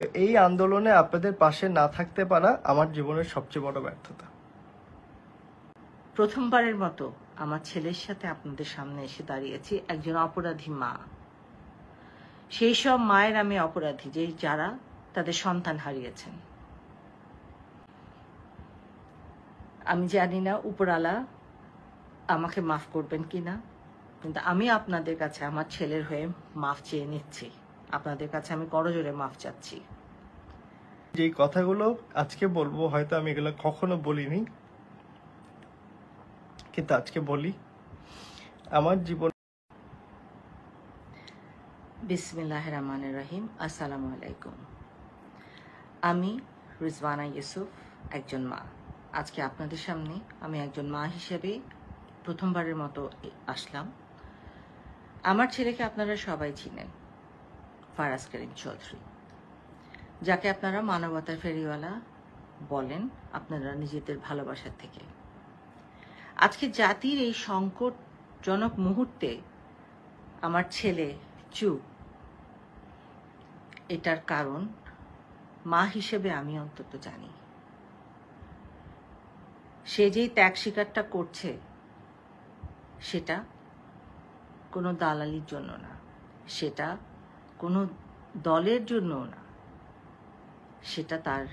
এই আন্দোলনে আপনাদের পাশে না থাকতে পারা আমার জীবনের সবচেয়ে বড় ব্যর্থতা। প্রথমবারের মতো আমার ছেলের সাথে আপনাদের সামনে এসে দাঁড়িয়েছি একজন অপরাধী মা। সেই সব মায়ের আমি অপরাধী যে যারা তাদের সন্তান হারিয়েছেন। আমি জানি না উপরালা আমাকে মাফ করবেন কিনা, কিন্তু আমি আপনাদের কাছে আমার ছেলের হয়ে মাফ চেয়ে নিচ্ছি। আপনাদের কাছে আমি করজোড়ে মাফ চাচ্ছি। যেই কথাগুলো আজকে বলবো হয়তো আমি এগুলো কখনো বলিনি, কিন্তু আজকে বলি। আমার জীবন। বিসমিল্লাহির রহমানির রহিম। আসসালামু আলাইকুম। আমি রিজওয়ানা ইউসুফ, একজন মা। আজকে আপনাদের সামনে আমি একজন মা হিসেবে প্রথমবারের মতো আসলাম। আমার ছেলেকে আপনারা সবাই চিনেন, ফারাজ করিম চৌধুরী, যাকে আপনারা মানবতার ফেরিওয়ালা বলেন আপনারা নিজেদের ভালোবাসার থেকে। আজকে জাতির এই সংকটজনক মুহূর্তে আমার ছেলে চুপ, এটার কারণ মা হিসেবে আমি অন্তত জানি। সে যেই ত্যাগ স্বীকারটা করছে সেটা কোনো দালালির জন্য না, সেটা কোনো দলের জন্যও না, সেটা তার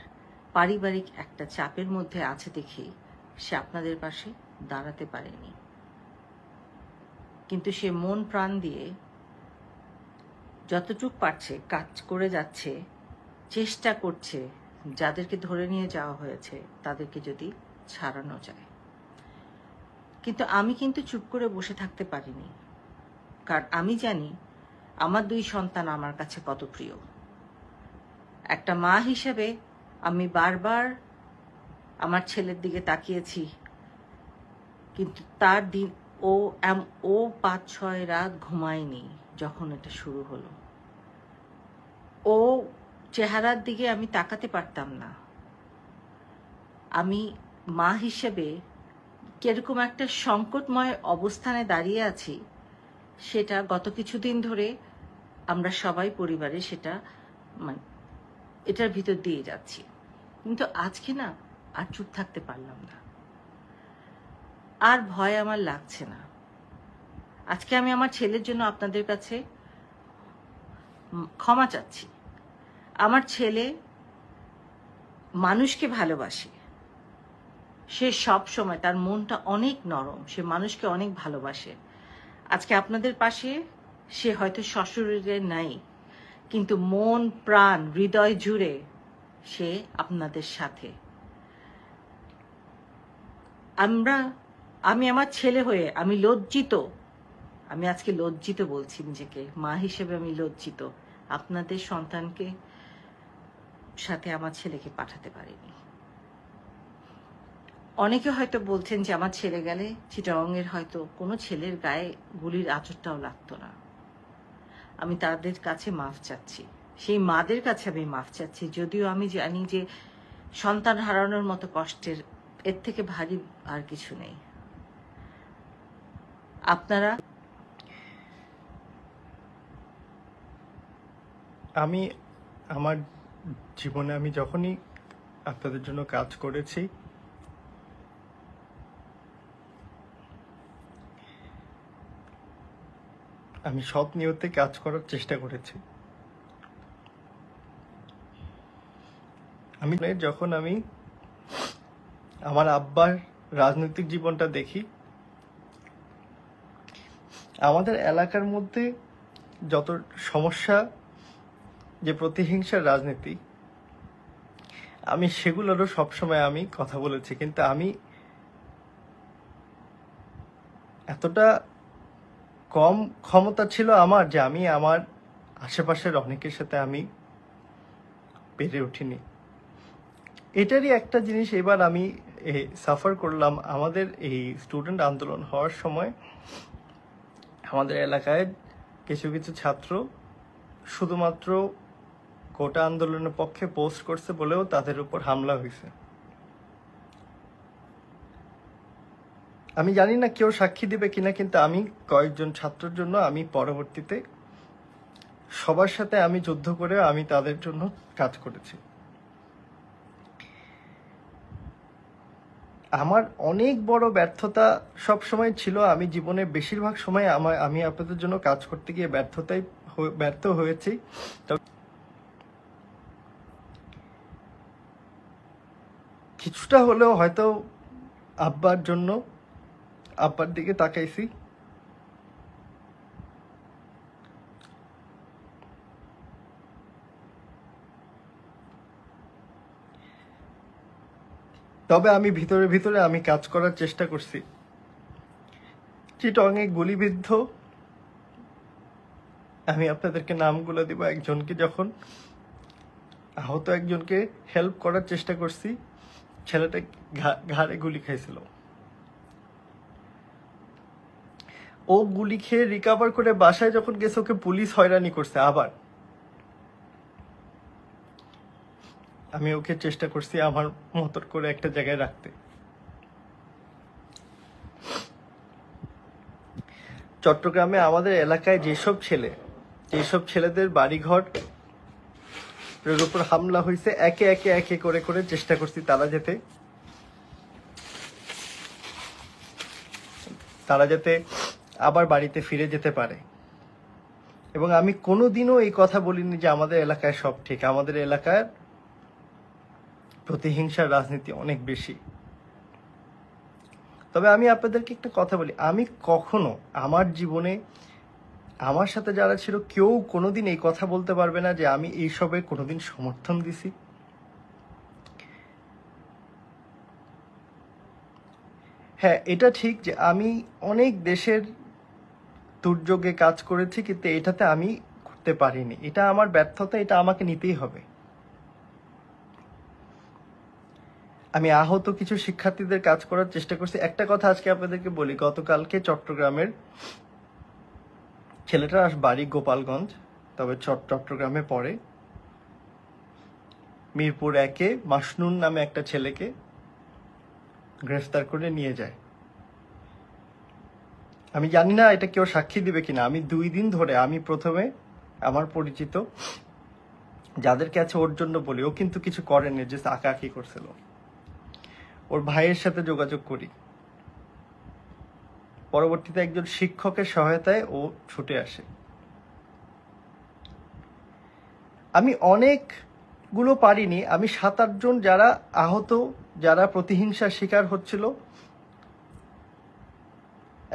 পারিবারিক একটা চাপের মধ্যে আছে দেখে সে আপনাদের পাশে দাঁড়াতে পারেনি। কিন্তু সে মন প্রাণ দিয়ে যতটুকু পারছে কাজ করে যাচ্ছে, চেষ্টা করছে যাদেরকে ধরে নিয়ে যাওয়া হয়েছে তাদেরকে যদি ছাড়ানো যায়। কিন্তু আমি কিন্তু চুপ করে বসে থাকতে পারিনি, কারণ আমি জানি আমার দুই সন্তান আমার কাছে কত প্রিয়। একটা মা হিসেবে আমি বারবার আমার ছেলের দিকে তাকিয়েছি, কিন্তু তার দিন ও 5-6 রাত ঘুমায়নি যখন এটা শুরু হলো। ও চেহারার দিকে আমি তাকাতে পারতাম না। আমি মা হিসেবে কিরকম একটা সংকটময় অবস্থানে দাঁড়িয়ে আছি সেটা গত কিছুদিন ধরে আমরা সবাই পরিবারে সেটা এটার ভিতর দিয়ে যাচ্ছি। কিন্তু আজকে না আর চুপ থাকতে পারলাম না, আর ভয় আমার লাগছে না। আজকে আমি আমার ছেলের জন্য আপনাদের কাছে ক্ষমা চাচ্ছি। আমার ছেলে মানুষকে ভালোবাসে, সে সব সময় তার মনটা অনেক নরম, সে মানুষকে অনেক ভালোবাসে। আজকে আপনাদের পাশে সে হয়তো সশরীরে নাই, কিন্তু মন প্রাণ হৃদয় জুড়ে সে আপনাদের সাথে। আমি আমার ছেলে হয়ে আমি লজ্জিত, আমি আজকে লজ্জিত বলছি নিজেকে, মা হিসেবে আমি লজ্জিত আপনাদের সন্তানকে সাথে আমার ছেলেকে পাঠাতে পারিনি। অনেকে হয়তো বলছেন যে আমার ছেলে গেলে চিটাগংয়ের হয়তো কোনো ছেলের গায়ে গুলির আঁচড়টাও লাগতো না। আমি তাদের কাছে মাফ চাচ্ছি, সেই মাদের কাছে আমি মাফ চাচ্ছি, যদিও আমি জানি যে সন্তান হারানোর মতো কষ্টের এর থেকে ভারী আর কিছু নেই। আপনারা আমি আমার জীবনে আমি যখনই আপনাদের জন্য কাজ করেছি, আমি সৎ নিয়তে কাজ করার চেষ্টা করেছি। যখন আমি আমার আব্বার রাজনৈতিক জীবনটা দেখি, আমাদের এলাকার মধ্যে যত সমস্যা, যে প্রতিহিংসার রাজনীতি, আমি সেগুলোরও সবসময় আমি কথা বলেছি। কিন্তু আমি এতটা কম ক্ষমতা ছিল আমার যে আমি আমার আশেপাশের অনেকের সাথে আমি পেরে উঠিনি। এটারই একটা জিনিস এবার আমি সাফার করলাম। আমাদের এই স্টুডেন্ট আন্দোলন হওয়ার সময় আমাদের এলাকায় কিছু কিছু ছাত্র শুধুমাত্র কোটা আন্দোলনের পক্ষে পোস্ট করছে বলেও তাদের উপর হামলা হয়েছে। আমি জানি না কেউ সাক্ষী দিবে কিনা, কিন্তু আমি কয়েকজন ছাত্রের জন্য আমি পরবর্তীতে সবার সাথে আমি যুদ্ধ করে আমি তাদের জন্য কাজ করেছি। আমার অনেক বড় ব্যর্থতা সব সময় ছিল, আমি জীবনে বেশিরভাগ সময় আমি আপনাদের জন্য কাজ করতে গিয়ে ব্যর্থ হয়েছি। কিছুটা হলেও হয়তো আব্বার জন্য আব্বার দিকে তাকাইছি। তবে আমি ভিতরে ভিতরে আমি কাজ করার চেষ্টা করছি। চিটংয়ে গুলিবিদ্ধ, আমি আপনাদেরকে নামগুলো দিব, একজনকে যখন আহত একজনকে হেল্প করার চেষ্টা করছি, ছেলেটা ঘাড়ে গুলি খাইছিল। ও গুলি খেয়ে রিকভার করে বাসায় যখন গেছে ওকে পুলিশ হয়রানি করছে। আবার আমি ওকে চেষ্টা করছি আমার মতন করে একটা জায়গায় রাখতে। চট্টগ্রামে আমাদের এলাকায় যেসব ছেলেদের বাড়িঘর এর উপর হামলা হয়েছে, একে একে করে চেষ্টা করছি তারা যাতে আবার বাড়িতে ফিরে যেতে পারে। এবং আমি কোনোদিনও এই কথা বলিনি যে আমাদের এলাকায় সব ঠিক। আমাদের এলাকার প্রতিহিংসার রাজনীতি অনেক বেশি। তবে আমি আপনাদেরকে একটা কথা বলি, আমি কখনো আমার জীবনে আমার সাথে যারা ছিল কেউ কোনোদিন এই কথা বলতে পারবে না যে আমি এইসবে কোনোদিন সমর্থন দিছি। হ্যাঁ, এটা ঠিক যে আমি অনেক দেশের দুর্যোগে কাজ করেছি, কিন্তু এটাতে আমি করতে পারিনি। এটা আমার ব্যর্থতা, এটা আমাকে নিতেই হবে। আমি আহত কিছু শিক্ষার্থীদের কাজ করার চেষ্টা করছি। একটা কথা আজকে আপনাদেরকে বলি, গতকালকে চট্টগ্রামের ছেলেটার বাড়ি গোপালগঞ্জ, তবে চট্টগ্রামে পড়ে। মিরপুর 1-এ মাসনুন নামে একটা ছেলেকে গ্রেফতার করে নিয়ে যায়। আমি জানি না এটা কেউ সাক্ষী দিবে কিনা। আমি 2 দিন ধরে, আমি প্রথমে আমার পরিচিত যাদের কাছে ওর জন্য বলি, ও কিন্তু কিছু করেনি, যে আঁকাআঁকি করছিল। ওর ভাইয়ের সাথে যোগাযোগ করি, পরবর্তীতে একজন শিক্ষকের সহায়তায় ও ছুটে আসে। আমি অনেকগুলো পারিনি, আমি 7-8 জন যারা আহত, যারা প্রতিহিংসার শিকার হচ্ছিল।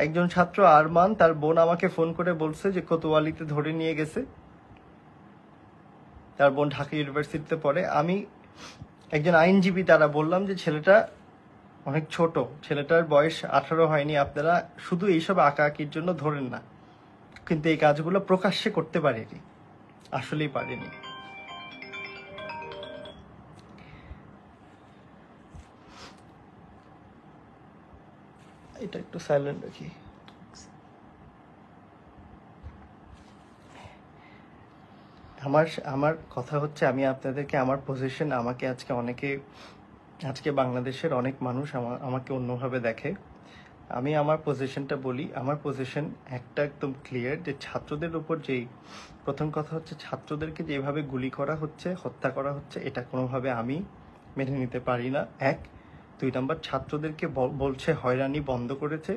একজন ছাত্র আরমান, তার বোন আমাকে ফোন করে বলছে যে কোতোয়ালিতে ধরে নিয়ে গেছে, তার বোন ঢাকা ইউনিভার্সিটিতে পড়ে। আমি একজন আইনজীবী, তারা বললাম যে ছেলেটা অনেক ছোট, ছেলেটার বয়স 18 হয়নি, আপনারা শুধু এইসব আঁকাআঁকির জন্য ধরেন না। কিন্তু এই কাজগুলো প্রকাশ্যে করতে পারিনি, আসলেই পারিনি। এটা একটু সাইলেন্ট রাখি। আমার কথা হচ্ছে, আমি আপনাদেরকে আমার পজিশন, আমাকে আজকে বাংলাদেশের অনেক মানুষ আমাকে অন্যভাবে দেখে। আমি আমার পজিশনটা বলি, আমার পজিশন একটা একদম ক্লিয়ার, যে ছাত্রদের উপর যেই প্রথম কথা হচ্ছে, ছাত্রদেরকে যেভাবে গুলি করা হচ্ছে, হত্যা করা হচ্ছে, এটা কোনোভাবে আমি মেনে নিতে পারি না। 1, 2 নাম্বার, ছাত্রদেরকে বলছে হয়রানি বন্ধ করেছে,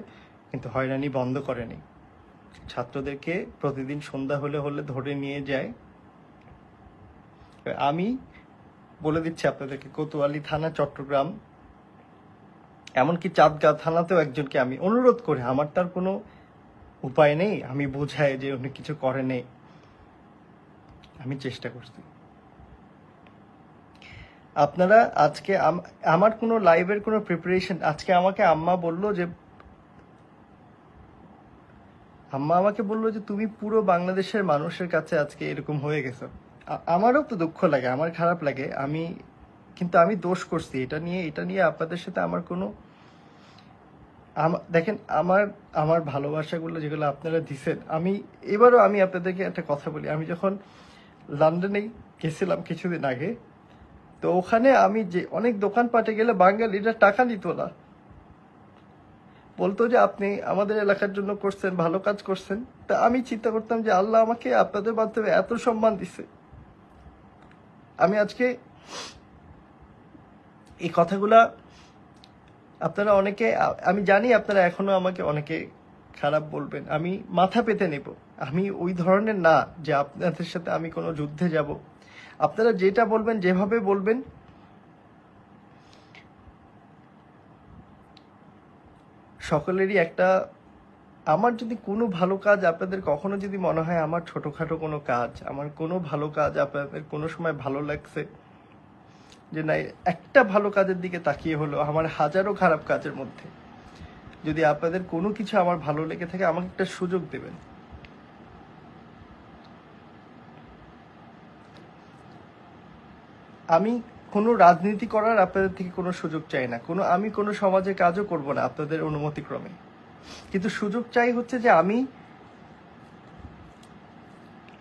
কিন্তু হয়রানি বন্ধ করেনি। ছাত্রদেরকে প্রতিদিন সন্ধ্যা হলে ধরে নিয়ে যায়। আমি বলে দিচ্ছি আপনাদেরকে, কোতোয়ালি থানা, চট্টগ্রাম, এমনকি চাঁদগাঁ থানাতেও একজনকে আমি অনুরোধ করে, আমার তার কোনো উপায় নেই, আমি বোঝাই যে উনি কিছু করে নেই, আমি চেষ্টা করছি। আপনারা আজকে আমার কোনো লাইভের কোনো প্রিপারেশন, আজকে আমাকে আম্মা আমাকে বললো যে তুমি পুরো বাংলাদেশের মানুষের কাছে আজকে এরকম হয়ে গেছো। আমারও তো দুঃখ লাগে, আমার খারাপ লাগে, কিন্তু আমি দোষ করছি এটা নিয়ে আপনাদের সাথে আমার কোনো, দেখেন আমার ভালোবাসাগুলো যেগুলো আপনারা দিছেন, এবারও আমি আপনাদেরকে একটা কথা বলি। আমি যখন লন্ডনে গেছিলাম কিছুদিন আগে, তো ওখানে আমি যে অনেক দোকানপাটে গেলে বাঙালিরা টাকা নিত না, বলতো যে আপনি আমাদের এলাকার জন্য করছেন, ভালো কাজ করছেন। তা আমি চিন্তা করতাম যে আল্লাহ আমাকে আপনাদের মাধ্যমে এত সম্মান দিছে। আমি আজকে এই কথাগুলা আপনারা অনেকে, আমি জানি আপনারা এখনো আমাকে অনেকে খারাপ বলবেন, আমি মাথা পেতে নেব। আমি ওই ধরনের না যে আপনাদের সাথে আমি কোনো যুদ্ধে যাব। আপনারা যেটা বলবেন, যেভাবে বলবেন, সকলেরই একটা, আমার যদি কোনো ভালো কাজ আপনাদের কখনো যদি মনে হয় আমার ছোটখাটো কোনো কাজ, আমার কোনো ভালো কাজ আপনাদের কোনো সময় ভালো লাগছে, যে না একটা ভালো কাজের দিকে তাকিয়ে হলো আমার হাজারো খারাপ কাজের মধ্যে, যদি আপনাদের কোনো কিছু আমার ভালো লেগে থাকে, আমাকে একটা সুযোগ দেবেন। আমি কোনো রাজনীতি করার আপনাদের থেকে কোনো সুযোগ চাই না, আমি কোনো সমাজে কাজও করব না আপনাদের অনুমতিক্রমে। কিন্তু সুযোগ চাই হচ্ছে যে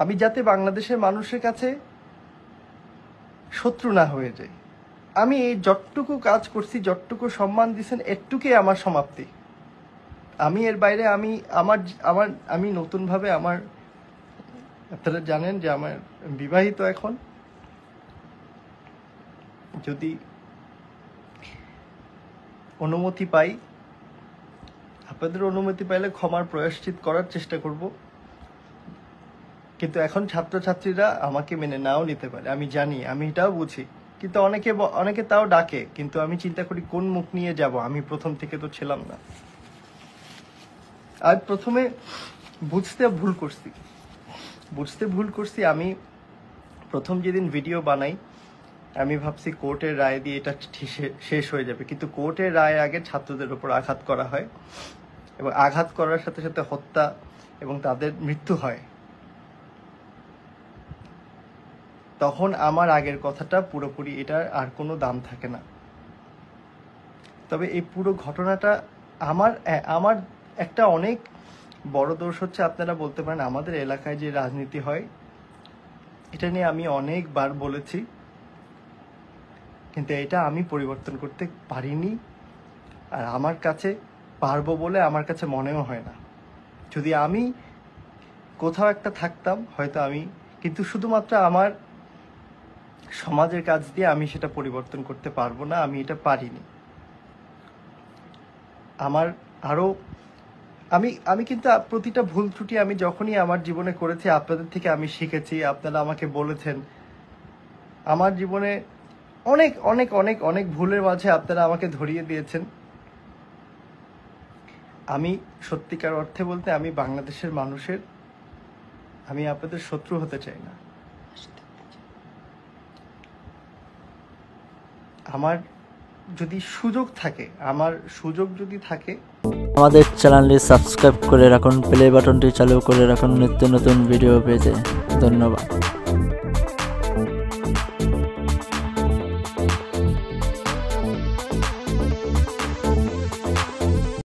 আমি যাতে বাংলাদেশের মানুষের কাছে শত্রু না হয়ে যাই। আমি এই যতটুকু কাজ করছি, যতটুকু সম্মান দিয়েছেন, এটুকুই আমার সমাপ্তি। আমি এর বাইরে আমি নতুনভাবে আপনারা জানেন যে আমার বিবাহিত এখন। যদি অনুমতি পাই, আপনাদের অনুমতি পাইলে ক্ষমার প্রায়শ্চিত করার চেষ্টা করব। কিন্তু এখন ছাত্রছাত্রীরা আমাকে মেনে নাও নিতে পারে, আমি জানি, আমি এটাও বুঝি। কিন্তু অনেকে তাও ডাকে, কিন্তু আমি চিন্তা করি কোন মুখ নিয়ে যাব। আমি প্রথম থেকে তো ছিলাম না। আর প্রথমে বুঝতে ভুল করছি। আমি প্রথম যেদিন ভিডিও বানাই, আমি ভাবছি কোর্টের রায় দিয়ে এটা শেষ হয়ে যাবে, কিন্তু কোর্টের রায় আগে ছাত্রদের উপর আঘাত করা হয়, এবং আঘাত করার সাথে সাথে হত্যা এবং তাদের মৃত্যু হয়। তখন আমার আগের কথাটা পুরোপুরি, এটার আর কোনো দাম থাকে না। তবে এই পুরো ঘটনাটা আমার একটা অনেক বড় দোষ হচ্ছে, আপনারা বলতে পারেন আমাদের এলাকায় যে রাজনীতি হয়, এটা নিয়ে আমি অনেকবার বলেছি, কিন্তু এটা আমি পরিবর্তন করতে পারিনি। আর আমার কাছে পারবো বলে আমার কাছে মনেও হয় না। যদি আমি কোথাও একটা থাকতাম হয়তো কিন্তু শুধুমাত্র আমার সমাজের কাজ দিয়ে আমি সেটা পরিবর্তন করতে পারবো না, আমি এটা পারিনি। আমি কিন্তু প্রতিটা ভুল ত্রুটি আমি যখনই আমার জীবনে করেছি, আপনাদের থেকে আমি শিখেছি। আপনারা আমাকে বলেছেন আমার জীবনে অনেক অনেক অনেক অনেক ভুলের মাঝে আপনারা আমাকে ধরিয়ে দিয়েছেন। আমি সত্যিকার অর্থে বলতে, আমি বাংলাদেশের মানুষের, আমি আপনাদের শত্রু হতে চাই না। আমার যদি সুযোগ থাকে, আমাদের চ্যানেলটি সাবস্ক্রাইব করে রাখুন, প্লে বাটনটি চালু করে রাখুন নিত্য নতুন ভিডিও পেতে। ধন্যবাদ।